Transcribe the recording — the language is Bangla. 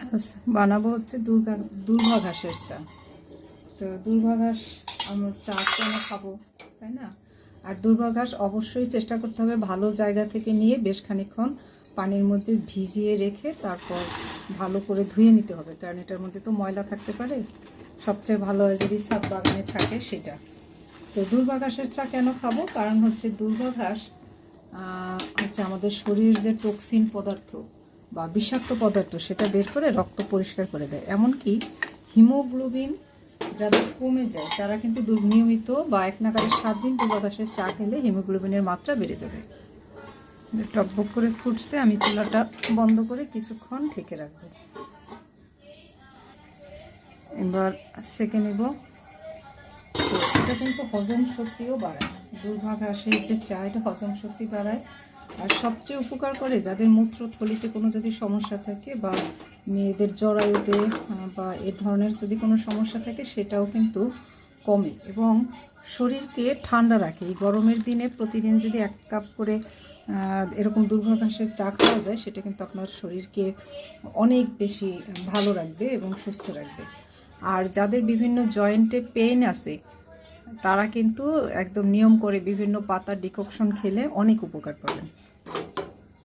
আজ বানাবো হচ্ছে দূর্বা ঘাসের চা। তো দূর্বা ঘাস আমরা চা কেন খাবো, তাই না? আর দূর্বা ঘাস অবশ্যই চেষ্টা করতে হবে ভালো জায়গা থেকে নিয়ে বেশ খানিকক্ষণ পানির মধ্যে ভিজিয়ে রেখে তারপর ভালো করে ধুয়ে নিতে হবে, কারণ এটার মধ্যে তো ময়লা থাকতে পারে। সবচেয়ে ভালো হয় যদি ছাদ বাগানে থাকে সেটা। তো দূর্বা ঘাসের চা কেন খাবো, কারণ হচ্ছে দূর্বা ঘাস হচ্ছে আমাদের শরীরের যে টক্সিন পদার্থ বা বিষাক্ত পদার্থ সেটা বের করে রক্ত পরিষ্কার করে দেয়। এমনকি হিমোগ্লোবিন যাদের কমে যায় তারা কিন্তু নিয়মিত বা এক নাগারে 7 দিন দূর্বা ঘাসের চা খেলে হিমোগ্লোবিনের মাত্রা বেড়ে যাবে। টকবক করে ফুটছে, আমি চুলাটা বন্ধ করে কিছুক্ষণ ঢেকে রাখবো। এবার সেকে নেব। তো এটা কিন্তু হজম শক্তিও বাড়ায়। দূর্বা ঘাসের যে চা এটা হজম শক্তি বাড়ায়। আর সবচেয়ে উপকার করে যাদের মূত্রথলিতে কোনো যদি সমস্যা থাকে বা মেয়েদের জরায়ুতে বা এ ধরনের যদি কোনো সমস্যা থাকে সেটাও কিন্তু কমে এবং শরীরকে ঠান্ডা রাখে। এই গরমের দিনে প্রতিদিন যদি 1 কাপ করে এরকম দূর্বা ঘাসের চা খাওয়া যায় সেটা কিন্তু আপনার শরীরকে অনেক বেশি ভালো রাখবে এবং সুস্থ রাখবে। আর যাদের বিভিন্ন জয়েন্টে পেইন আছে তারা কিন্তু একদম নিয়ম করে বিভিন্ন পাতার ডিককশন খেলে অনেক উপকার পাবেন।